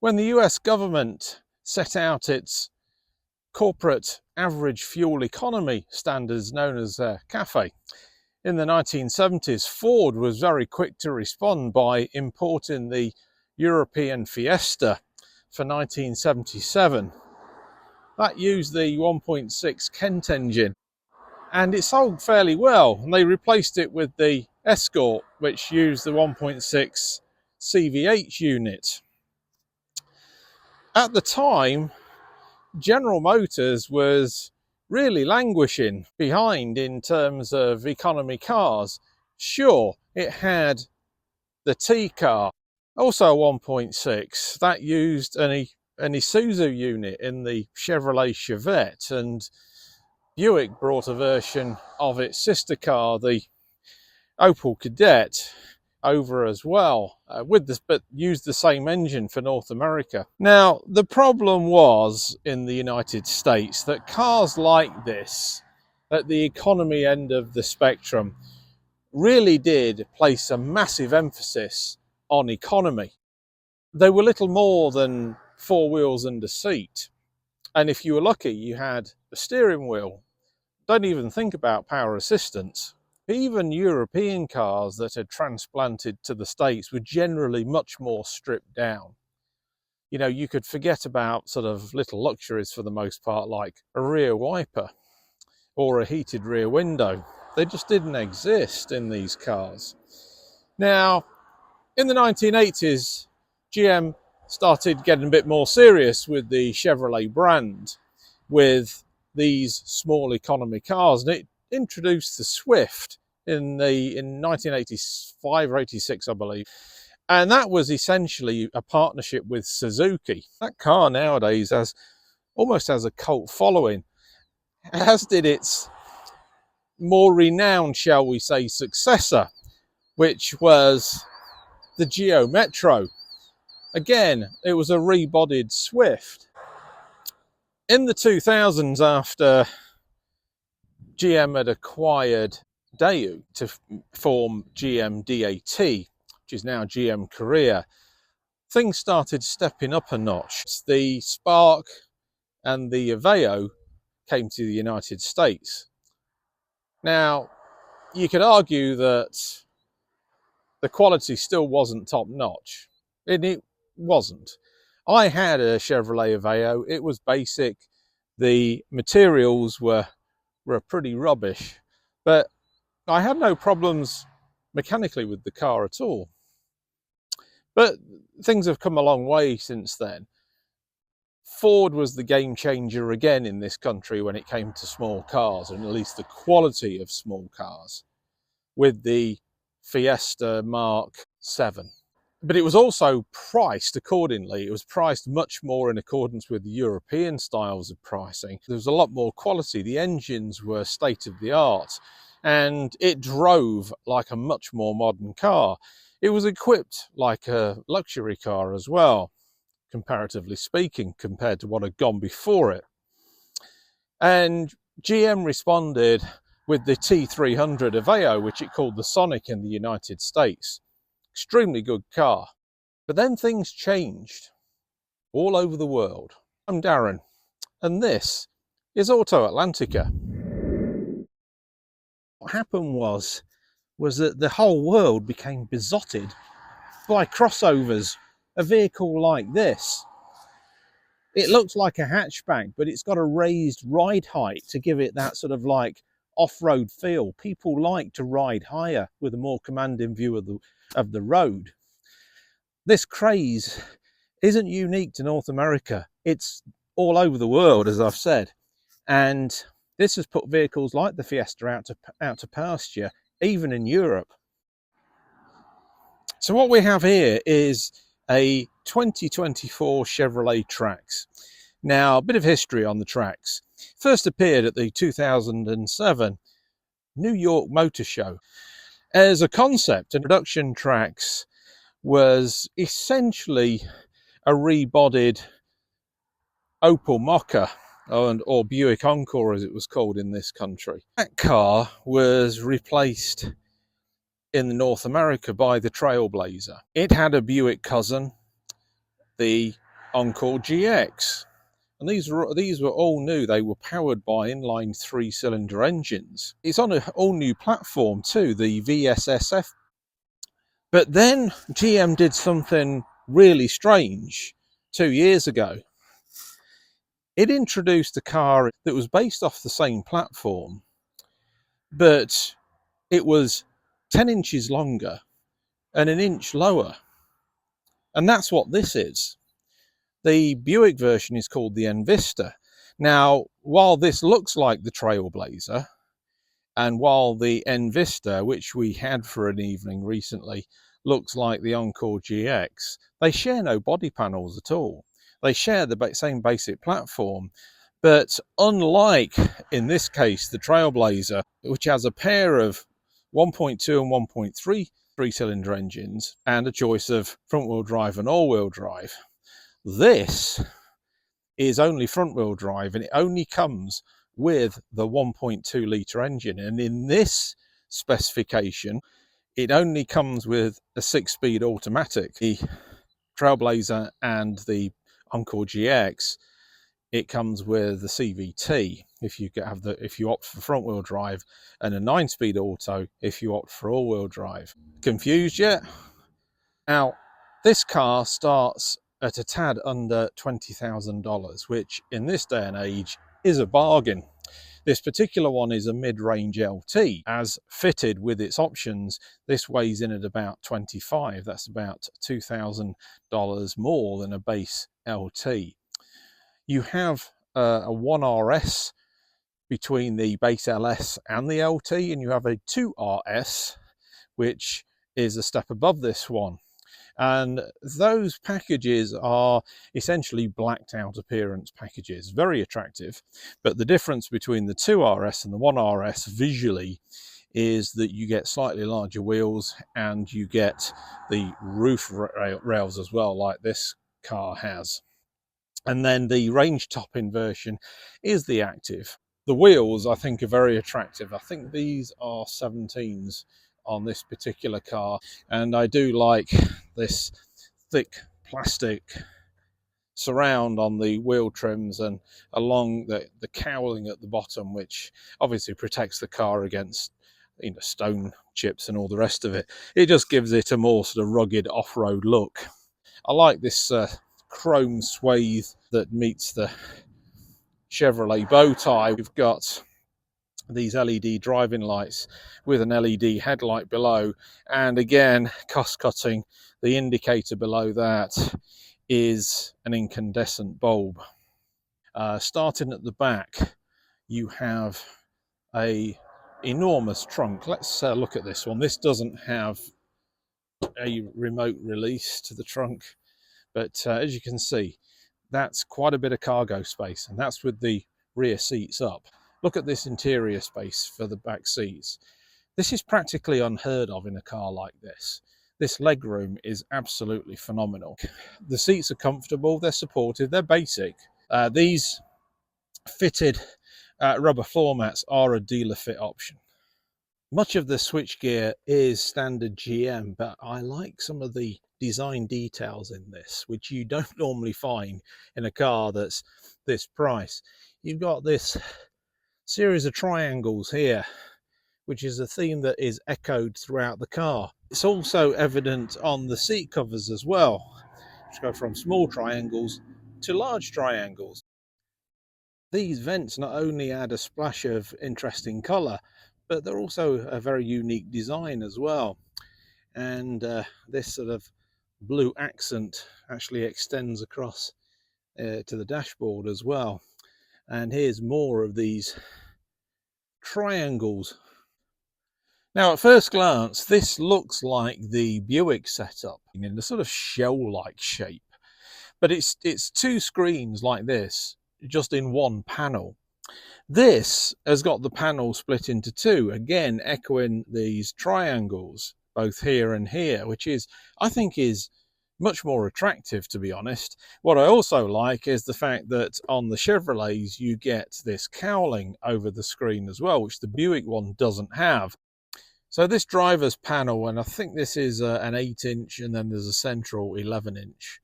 When the US government set out its corporate average fuel economy standards known as CAFE in the 1970s, Ford was very quick to respond by importing the European Fiesta for 1977. That used the 1.6 Kent engine, and it sold fairly well, and they replaced it with the Escort, which used the 1.6 CVH unit. At the time, General Motors was really languishing behind in terms of economy cars. Sure, it had the T car, also a 1.6, that used an Isuzu unit in the Chevrolet Chevette, and Buick brought a version of its sister car, the Opel Kadett, over as well, but used the same engine for North America. Now, the problem was in the United States that cars like this, at the economy end of the spectrum, really did place a massive emphasis on economy. They were little more than four wheels and a seat. And if you were lucky, you had a steering wheel. Don't even think about power assistance. Even European cars that had transplanted to the States were generally much more stripped down. You know, you could forget about sort of little luxuries for the most part, like a rear wiper or a heated rear window. They just didn't exist in these cars. Now, in the 1980s, GM started getting a bit more serious with the Chevrolet brand, with these small economy cars, and it introduced the Swift in 1985 or 86, I believe, and that was essentially a partnership with Suzuki. That car nowadays almost has a cult following, as did its more renowned, shall we say, successor, which was the Geo Metro. Again, it was a rebodied Swift. In the 2000s, after GM had acquired Daewoo to form GM DAT, which is now GM Korea, things started stepping up a notch. The Spark and the Aveo came to the United States. Now, you could argue that the quality still wasn't top notch, and it wasn't. I had a Chevrolet Aveo. It was basic. The materials were pretty rubbish, but I had no problems mechanically with the car at all. But things have come a long way since then. Ford was the game changer again in this country when it came to small cars, and at least the quality of small cars, with the Fiesta Mark 7. But it was also priced accordingly. It was priced much more in accordance with the European styles of pricing. There was a lot more quality. The engines were state of the art, and it drove like a much more modern car. It was equipped like a luxury car as well, comparatively speaking, compared to what had gone before it. And GM responded with the T300 Aveo, which it called the Sonic in the United States. Extremely good car. But then things changed all over the world. I'm Darren, and this is Auto Atlantica. What happened was that the whole world became besotted by crossovers. A vehicle like this, it looks like a hatchback, but it's got a raised ride height to give it that sort of like off-road feel. People like to ride higher with a more commanding view of the road. This craze isn't unique to North America. It's all over the world, as I've said, and this has put vehicles like the Fiesta out to pasture, even in Europe. So what we have here is a 2024 Chevrolet Trax. Now, a bit of history on the Trax. First appeared at the 2007 New York Motor Show. As a concept, and production Trax was essentially a rebodied Opel Mokka, or Buick Encore as it was called in this country. That car was replaced in North America by the Trailblazer. It had a Buick cousin, the Encore GX. And these were all new. They were powered by inline 3-cylinder engines. It's on an all-new platform too, the VSSF. But then GM did something really strange 2 years ago. It introduced a car that was based off the same platform, but it was 10 inches longer and an inch lower. And that's what this is. The Buick version is called the Envista. Now, while this looks like the Trailblazer, and while the Envista, which we had for an evening recently, looks like the Encore GX, they share no body panels at all. They share the same basic platform, but unlike, in this case, the Trailblazer, which has a pair of 1.2 and 1.3 three-cylinder engines and a choice of front-wheel drive and all-wheel drive, this is only front-wheel drive, and it only comes with the 1.2 litre engine. And in this specification, it only comes with a 6-speed automatic. The Trailblazer and the Encore GX, it comes with the CVT if you opt for front-wheel drive, and a 9-speed auto if you opt for all-wheel drive. Confused yet? Now, this car starts at a tad under $20,000, which in this day and age is a bargain. This particular one is a mid-range LT. As fitted with its options, this weighs in at about 25. That's about $2,000 more than a base LT. You have a 1RS between the base LS and the LT, and you have a 2RS, which is a step above this one. And those packages are essentially blacked out appearance packages, very attractive. But the difference between the 2RS and the 1RS visually is that you get slightly larger wheels, and you get the roof rails as well, like this car has. And then the range topping version is the active. The wheels, I think, are very attractive. I think these are 17s on this particular car, and I do like this thick plastic surround on the wheel trims and along the cowling at the bottom, which obviously protects the car against, you know, stone chips and all the rest of it. It just gives it a more sort of rugged off-road look. I like this chrome swathe that meets the Chevrolet bow tie. We've got these LED driving lights with an LED headlight below, and again, cost cutting, the indicator below that is an incandescent bulb. Starting at the back, you have a enormous trunk. Let's look at this one. This doesn't have a remote release to the trunk, but as you can see, that's quite a bit of cargo space, and that's with the rear seats up. Look at this interior space for the back seats. This is practically unheard of in a car like this. This legroom is absolutely phenomenal. The seats are comfortable, they're supportive, they're basic. These fitted rubber floor mats are a dealer fit option. Much of the switchgear is standard GM, but I like some of the design details in this, which you don't normally find in a car that's this price. You've got this series of triangles here, which is a theme that is echoed throughout the car. It's also evident on the seat covers as well, which go from small triangles to large triangles. These vents not only add a splash of interesting colour, but they're also a very unique design as well. And this sort of blue accent actually extends across to the dashboard as well. And here's more of these triangles. Now, at first glance, this looks like the Buick setup in a sort of shell-like shape, but it's two screens like this, just in one panel. This has got the panel split into two, again echoing these triangles, both here and here, which is, I think, is much more attractive, to be honest. What I also like is the fact that on the Chevrolets you get this cowling over the screen as well, which the Buick one doesn't have. So this driver's panel, and I think this is an 8-inch, and then there's a central 11-inch.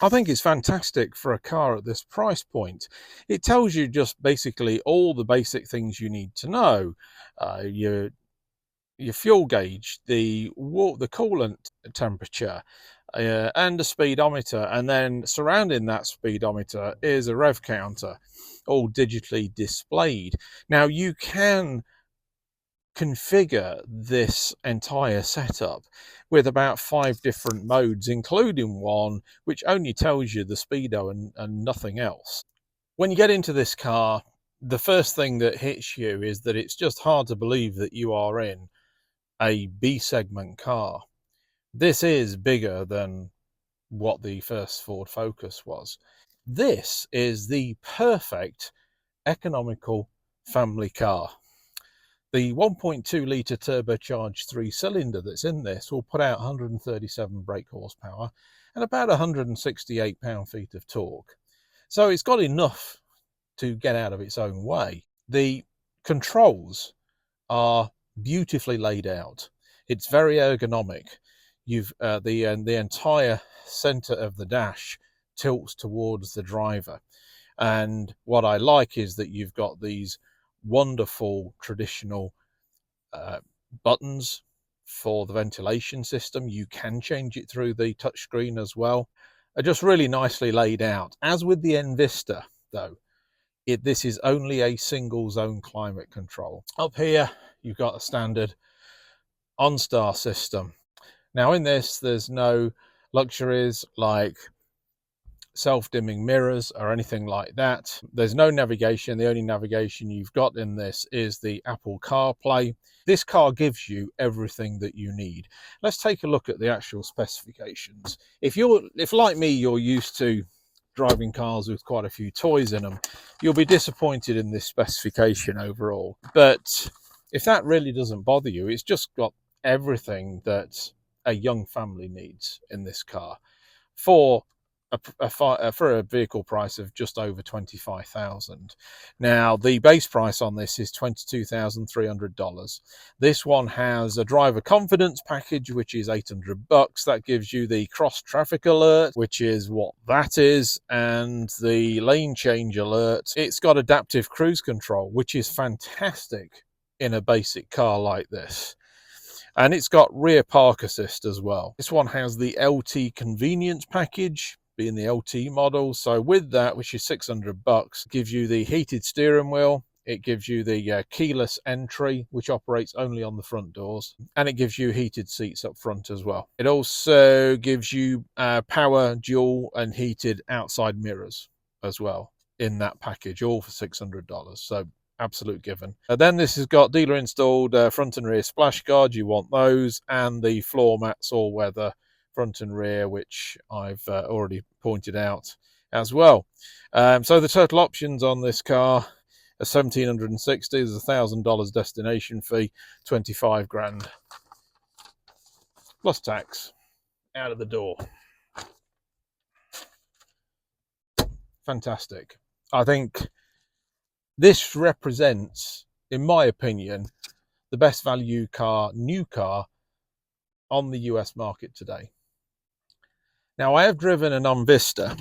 I think it's fantastic for a car at this price point. It tells you just basically all the basic things you need to know. Your fuel gauge, the coolant temperature, and the speedometer, and then surrounding that speedometer is a rev counter, all digitally displayed. Now you can configure this entire setup with about 5 different modes, including one which only tells you the speedo and nothing else. When you get into this car, the first thing that hits you is that it's just hard to believe that you are in a B segment car. This is bigger than what the first Ford Focus was. This is the perfect economical family car. The 1.2 litre turbocharged 3-cylinder that's in this will put out 137 brake horsepower and about 168 pound-feet of torque. So it's got enough to get out of its own way. The controls are beautifully laid out. It's very ergonomic. You've the entire center of the dash tilts towards the driver, and what I like is that you've got these wonderful traditional buttons for the ventilation system. You can change it through the touchscreen as well. Are just really nicely laid out. As with the N-Vista, though, this is only a single zone climate control. Up here, you've got a standard OnStar system. Now in this, there's no luxuries like self-dimming mirrors or anything like that. There's no navigation. The only navigation you've got in this is the Apple CarPlay. This car gives you everything that you need. Let's take a look at the actual specifications. If like me, you're used to driving cars with quite a few toys in them, you'll be disappointed in this specification overall. But if that really doesn't bother you, it's just got everything that a young family needs in this car for a vehicle price of just over $25,000. Now the base price on this is $22,300. This one has a driver confidence package, which is $800. That gives you the cross traffic alert, which is what that is, and the lane change alert. It's got adaptive cruise control, which is fantastic in a basic car like this. And it's got rear park assist as well. This one has the LT convenience package, being the LT model. So with that, which is $600, gives you the heated steering wheel. It gives you the keyless entry, which operates only on the front doors. And it gives you heated seats up front as well. It also gives you power, dual and heated outside mirrors as well in that package, all for $600. So absolute given. Then this has got dealer installed front and rear splash guards. You want those, and the floor mats all weather front and rear, which I've already pointed out as well. So the total options on this car are $1,760. There's a $1,000 destination fee, 25 grand plus tax out of the door. Fantastic. I think this represents, in my opinion, the best value car, new car on the US market today. Now, I have driven an N-Vista,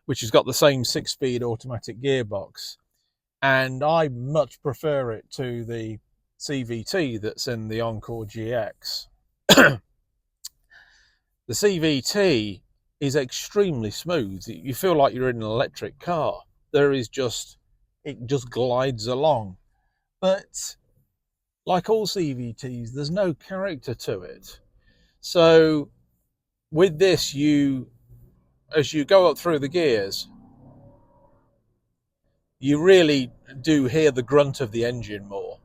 which has got the same 6-speed automatic gearbox, and I much prefer it to the CVT that's in the Encore GX. The CVT is extremely smooth. You feel like you're in an electric car. It just glides along. But like all CVTs, there's no character to it. So with this, as you go up through the gears, you really do hear the grunt of the engine more,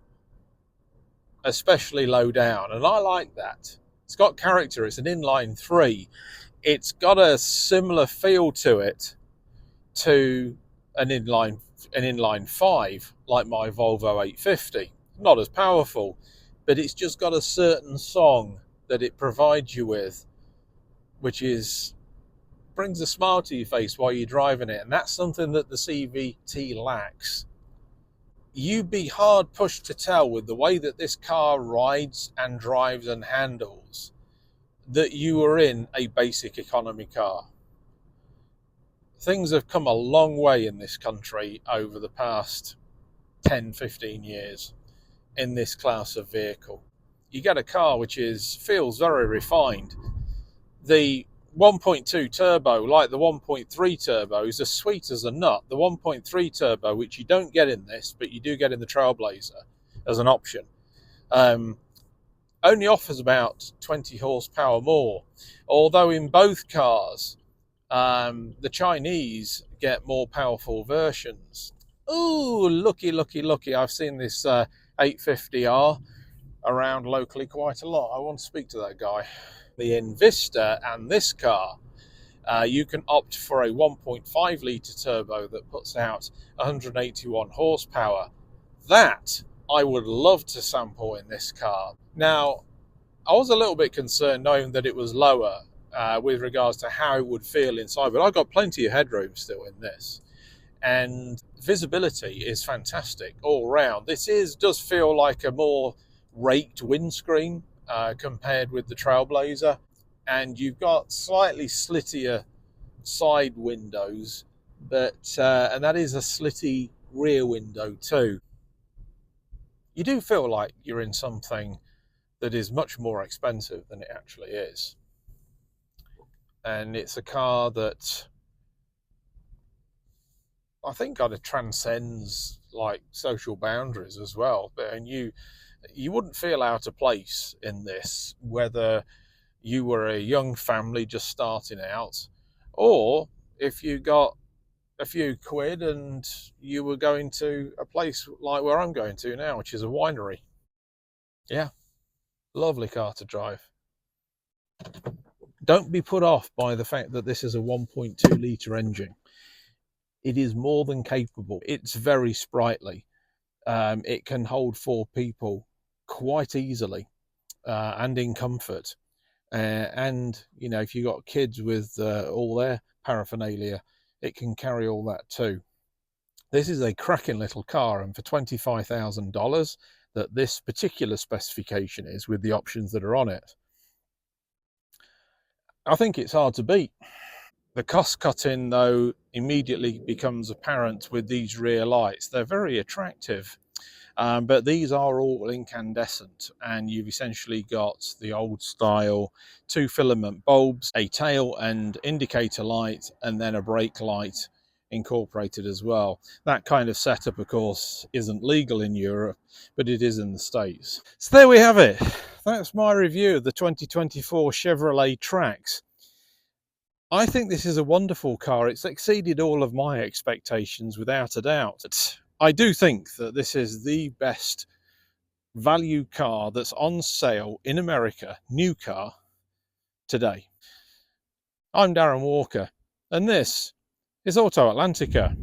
especially low down, and I like that. It's got character. It's an inline 3. It's got a similar feel to it to an inline 5, like my Volvo 850. Not as powerful, but it's just got a certain song that it provides you with, which brings a smile to your face while you're driving it, and that's something that the CVT lacks. You'd be hard pushed to tell with the way that this car rides and drives and handles that you are in a basic economy car. things have come a long way in this country over the past 10-15 years in this class of vehicle. You get a car which feels very refined. The 1.2 turbo, like the 1.3 turbo, is as sweet as a nut. The 1.3 turbo, which you don't get in this, but you do get in the Trailblazer as an option, only offers about 20 horsepower more. Although in both cars, the Chinese get more powerful versions. Oh, looky. I've seen this 850R around locally quite a lot. I want to speak to that guy. The Invista and this car, you can opt for a 1.5 litre turbo that puts out 181 horsepower. That I would love to sample in this car. Now, I was a little bit concerned knowing that it was lower with regards to how it would feel inside, but I've got plenty of headroom still in this. And visibility is fantastic all round. This does feel like a more raked windscreen compared with the Trailblazer, and you've got slightly slittier side windows, but and that is a slitty rear window too. You do feel like you're in something that is much more expensive than it actually is, and it's a car that I think kind of transcends like social boundaries as well. And you wouldn't feel out of place in this, whether you were a young family just starting out, or if you got a few quid and you were going to a place like where I'm going to now, which is a winery. Yeah, lovely car to drive. Don't be put off by the fact that this is a 1.2 litre engine. It is more than capable. It's very sprightly. It can hold 4 people quite easily and in comfort. And, you know, if you've got kids with all their paraphernalia, it can carry all that too. This is a cracking little car, and for $25,000 that this particular specification is, with the options that are on it, I think it's hard to beat. The cost cutting, though, immediately becomes apparent with these rear lights. They're very attractive, but these are all incandescent, and you've essentially got the old style 2 filament bulbs, a tail and indicator light, and then a brake light incorporated as well. That kind of setup, of course, isn't legal in Europe, but it is in the States. So there we have it. That's my review of the 2024 Chevrolet Trax. I think this is a wonderful car. It's exceeded all of my expectations without a doubt. I do think that this is the best value car that's on sale in America, new car, today. I'm Darren Walker, and this is Auto Atlantica.